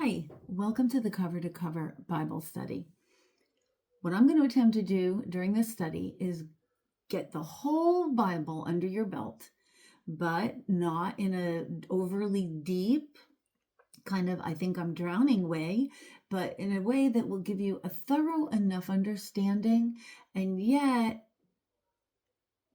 Hi, welcome to the Cover to Cover Bible study. What I'm going to attempt to do during this study is get the whole Bible under your belt, but not in a overly deep kind of I think I'm drowning way, but in a way that will give you a thorough enough understanding and yet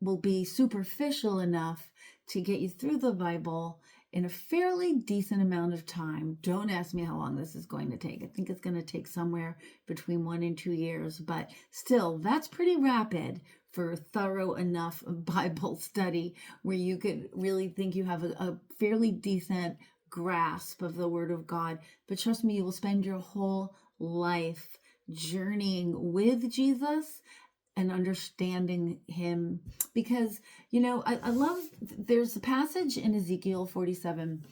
will be superficial enough to get you through the Bible in a fairly decent amount of time. Don't ask me how long this is going to take. I think it's going to take somewhere between 1 and 2 years, but still, that's pretty rapid for a thorough enough Bible study where you could really think you have a fairly decent grasp of the Word of God. But trust me, you will spend your whole life journeying with Jesus and understanding him, because I love, there's a passage in Ezekiel 47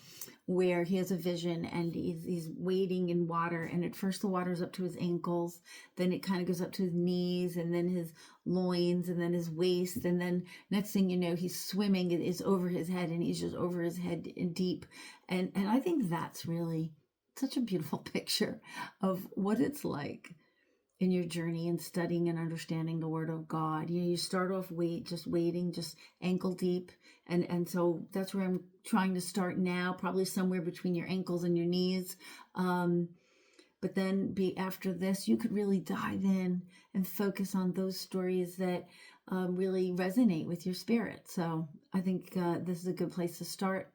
where he has a vision and he's wading in water, and at first the water's up to his ankles, then it kind of goes up to his knees, and then his loins, and then his waist, and then next thing you know he's swimming, it is over his head, and he's just over his head in deep. And I think that's really such a beautiful picture of what it's like in your journey and studying and understanding the Word of God. You start off just wading, just ankle deep. And so that's where I'm trying to start now, probably somewhere between your ankles and your knees. But then after this, you could really dive in and focus on those stories that really resonate with your spirit. So I think this is a good place to start.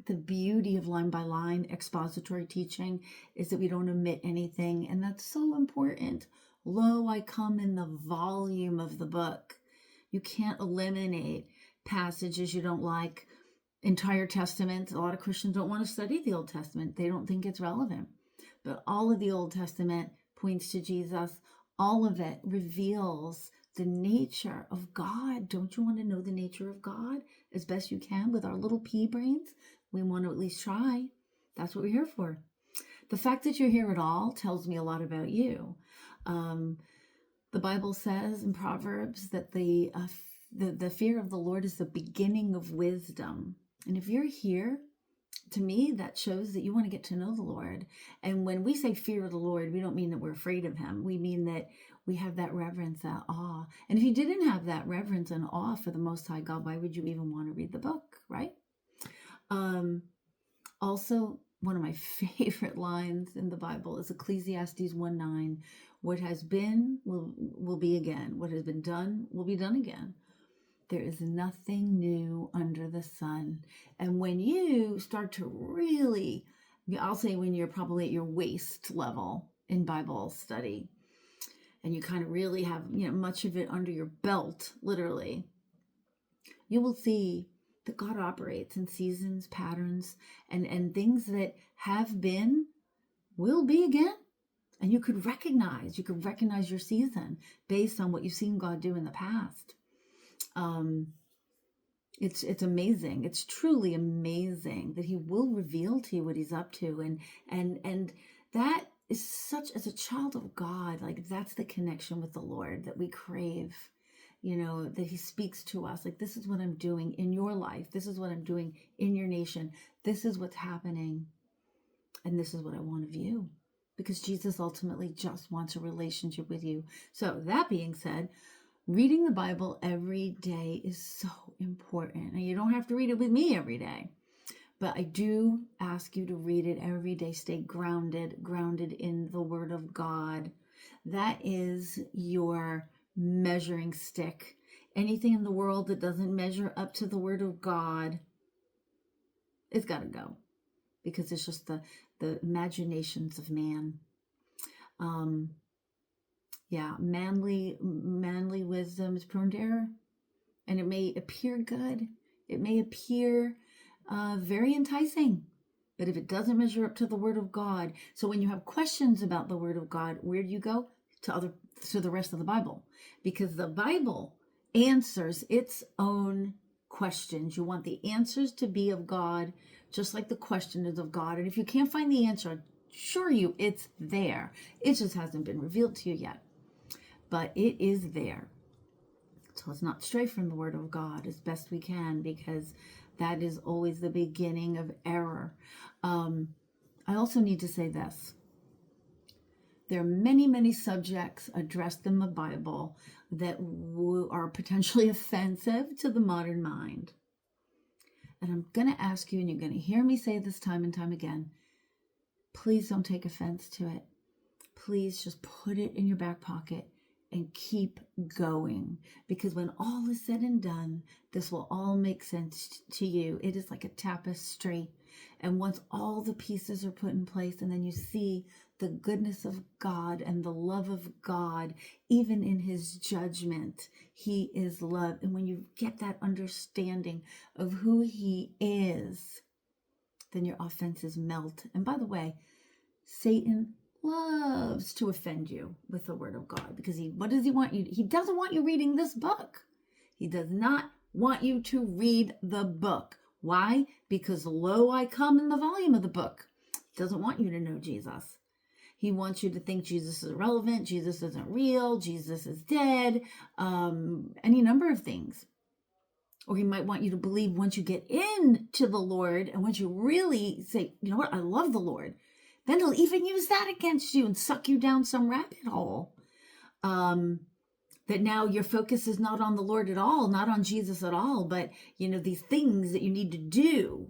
The beauty of line by line expository teaching is that we don't omit anything, and that's so important. Lo, I come in the volume of the book. You can't eliminate passages you don't like. Entire testaments, a lot of Christians don't want to study the Old Testament. They don't think it's relevant. But all of the Old Testament points to Jesus. All of it reveals the nature of God. Don't you want to know the nature of God as best you can with our little pea brains? We want to at least try. That's what we're here for. The fact that you're here at all tells me a lot about you. The Bible says in Proverbs that the fear of the Lord is the beginning of wisdom. And if you're here, to me, that shows that you want to get to know the Lord. And when we say fear of the Lord, we don't mean that we're afraid of him. We mean that we have that reverence, that awe. And if you didn't have that reverence and awe for the Most High God, why would you even want to read the book, right? Also, one of my favorite lines in the Bible is Ecclesiastes 1:9. What has been will be again. What has been done will be done again. There is nothing new under the sun. And when you start to really, I'll say when you're probably at your waist level in Bible study, and you kind of really have much of it under your belt, literally, you will see that God operates in seasons, patterns, and things that have been will be again. And you could recognize your season based on what you've seen God do in the past. It's amazing. It's truly amazing that he will reveal to you what he's up to. And that is such, as a child of God, like that's the connection with the Lord that we crave. That he speaks to us like, this is what I'm doing in your life. This is what I'm doing in your nation. This is what's happening. And this is what I want of you, because Jesus ultimately just wants a relationship with you. So that being said, reading the Bible every day is so important. And you don't have to read it with me every day, but I do ask you to read it every day. Stay grounded in the Word of God. That is your measuring stick. Anything in the world that doesn't measure up to the Word of God, it's got to go, because it's just the imaginations of man. Manly wisdom is prone to error, and it may appear good. It may appear very enticing, but if it doesn't measure up to the Word of God, so when you have questions about the Word of God, where do you go? To the rest of the Bible, because the Bible answers its own questions. You want the answers to be of God, just like the question is of God. And if you can't find the answer, I assure you it's there. It just hasn't been revealed to you yet, but it is there. So let's not stray from the Word of God as best we can, because that is always the beginning of error. I also need to say this. There are many, many subjects addressed in the Bible that are potentially offensive to the modern mind. And I'm going to ask you, and you're going to hear me say this time and time again, please don't take offense to it. Please just put it in your back pocket and keep going. Because when all is said and done, this will all make sense to you. It is like a tapestry. And once all the pieces are put in place, and then you see the goodness of God and the love of God, even in his judgment, he is love. And when you get that understanding of who he is, then your offenses melt. And by the way, Satan loves to offend you with the word of God, because what does he want you? He doesn't want you reading this book. He does not want you to read the book. Why? Because lo, I come in the volume of the book. He doesn't want you to know Jesus. He wants you to think Jesus is irrelevant, Jesus isn't real, Jesus is dead, any number of things. Or he might want you to believe once you get into the Lord, and once you really say, you know what, I love the Lord, then he'll even use that against you and suck you down some rabbit hole. That now your focus is not on the Lord at all, not on Jesus at all, but, these things that you need to do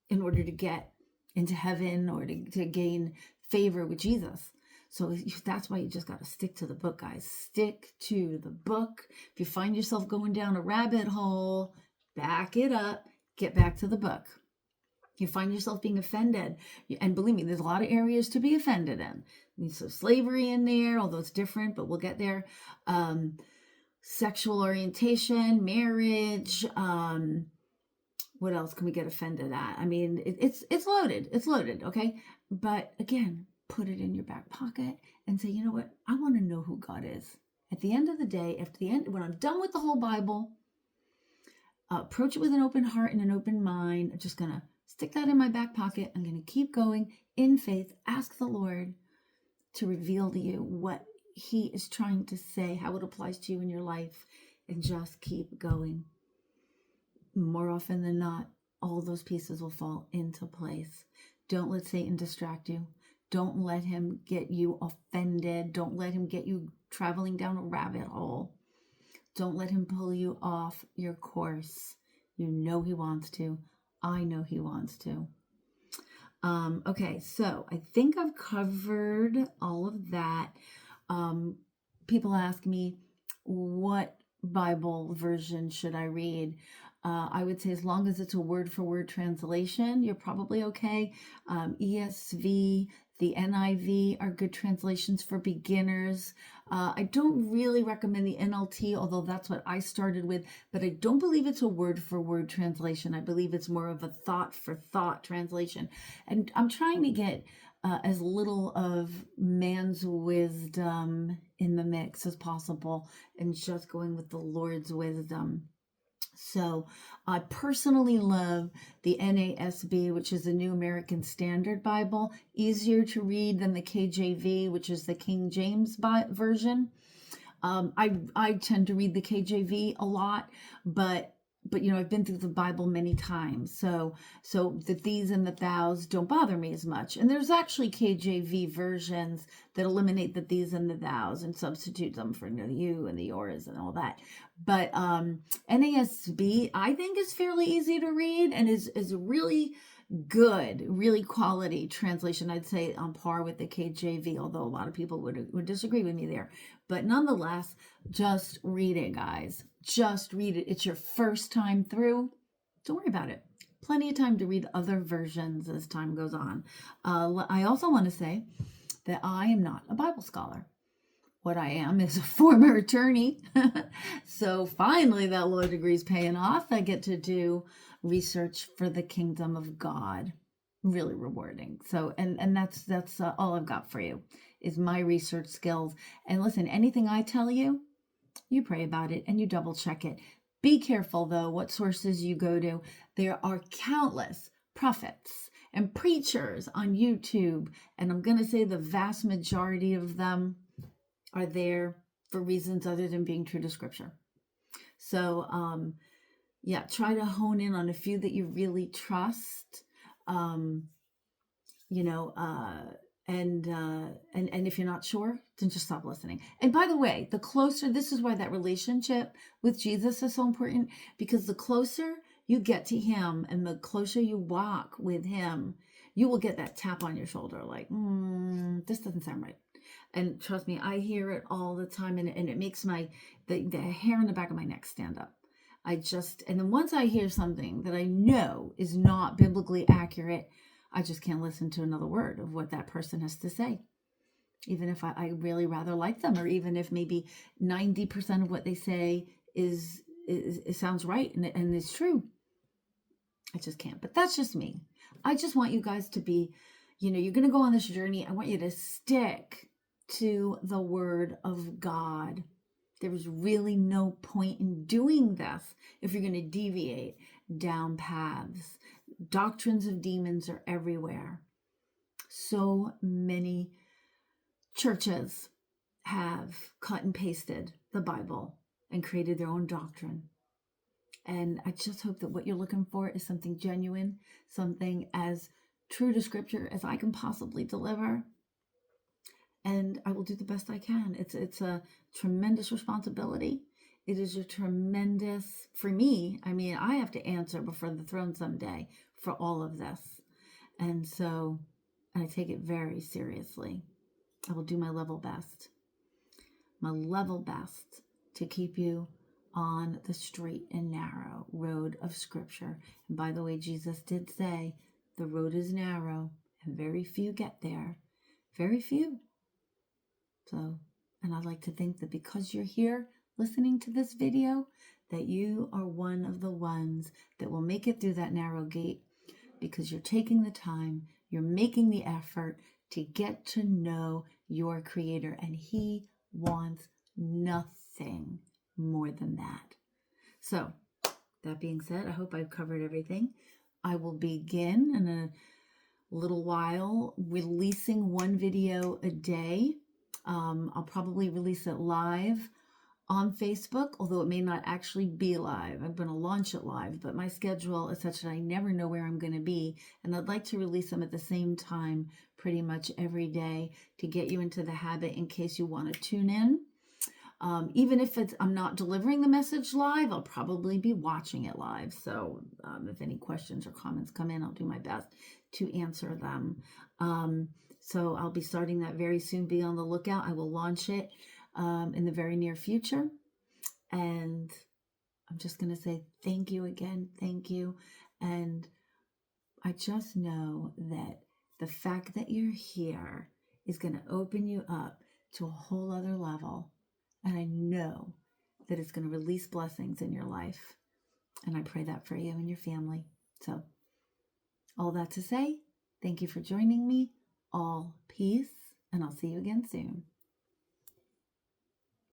in order to get into heaven or to gain favor with Jesus. So that's why you just got to stick to the book, guys. Stick to the book. If you find yourself going down a rabbit hole, back it up, get back to the book. You find yourself being offended, and believe me, there's a lot of areas to be offended in. There's some slavery in there, although it's different, but we'll get there. Sexual orientation, marriage. What else can we get offended at? I mean, it's loaded. It's loaded, okay? But again, put it in your back pocket and say, you know what? I want to know who God is. At the end of the day, when I'm done with the whole Bible, approach it with an open heart and an open mind. I'm just going to stick that in my back pocket. I'm going to keep going in faith. Ask the Lord to reveal to you what he is trying to say, how it applies to you in your life, and just keep going. More often than not, all those pieces will fall into place. Don't let Satan distract you. Don't let him get you offended. Don't let him get you traveling down a rabbit hole. Don't let him pull you off your course. You know he wants to. I know he wants to. Okay, so I think I've covered all of that. People ask me, what Bible version should I read? I would say as long as it's a word-for-word translation, you're probably okay. ESV, the NIV are good translations for beginners. I don't really recommend the NLT, although that's what I started with, but I don't believe it's a word-for-word translation. I believe it's more of a thought-for-thought translation. And I'm trying to get as little of man's wisdom in the mix as possible and just going with the Lord's wisdom. So I personally love the NASB, which is the New American Standard Bible, easier to read than the KJV, which is the King James version. I tend to read the KJV a lot, but I've been through the Bible many times, so the these and the thous don't bother me as much. And there's actually KJV versions that eliminate the these and the thous and substitute them for the you and the yours and all that. But NASB, I think, is fairly easy to read and is really good, really quality translation. I'd say on par with the KJV, although a lot of people would disagree with me there. But nonetheless, just read it, guys. Just read it. It's your first time through. Don't worry about it. Plenty of time to read other versions as time goes on. I also want to say that I am not a Bible scholar. What I am is a former attorney. So finally that law degree is paying off. I get to do research for the kingdom of God. Really rewarding. So, and that's all I've got for you is my research skills. And listen, anything I tell you, you pray about it and you double check it. Be careful though what sources you go to. There are countless prophets and preachers on YouTube, and I'm going to say the vast majority of them are there for reasons other than being true to scripture. So, try to hone in on a few that you really trust. and if you're not sure, then just stop listening. And by the way, the closer, this is why that relationship with Jesus is so important, because the closer you get to him and the closer you walk with him, you will get that tap on your shoulder like, this doesn't sound right. And trust me, I hear it all the time, and it makes the hair in the back of my neck stand up. And then once I hear something that I know is not biblically accurate, I just can't listen to another word of what that person has to say. Even if I really rather like them, or even if maybe 90% of what they say is it sounds right and it's true. I just can't. But that's just me. I just want you guys to be, you're going to go on this journey. I want you to stick to the word of God. There is really no point in doing this if you're going to deviate down paths. Doctrines of demons are everywhere. So many churches have cut and pasted the Bible and created their own doctrine. And I just hope that what you're looking for is something genuine, something as true to Scripture as I can possibly deliver. And I will do the best I can. It's a tremendous responsibility. It is a tremendous, for me, I have to answer before the throne someday for all of this. And so I take it very seriously. I will do my level best to keep you on the straight and narrow road of Scripture. And by the way, Jesus did say the road is narrow and very few get there. Very few. So, and I'd like to think that because you're here listening to this video, that you are one of the ones that will make it through that narrow gate, because you're taking the time, you're making the effort to get to know your Creator, and He wants nothing more than that. So, that being said, I hope I've covered everything. I will begin in a little while releasing one video a day. I'll probably release it live on Facebook, although it may not actually be live. I'm going to launch it live, but my schedule is such that I never know where I'm going to be. And I'd like to release them at the same time pretty much every day to get you into the habit in case you want to tune in. Even if I'm not delivering the message live, I'll probably be watching it live. So if any questions or comments come in, I'll do my best to answer them. So I'll be starting that very soon. Be on the lookout. I will launch it in the very near future. And I'm just going to say thank you again. Thank you. And I just know that the fact that you're here is going to open you up to a whole other level. And I know that it's going to release blessings in your life. And I pray that for you and your family. So all that to say, thank you for joining me. All peace, and I'll see you again soon.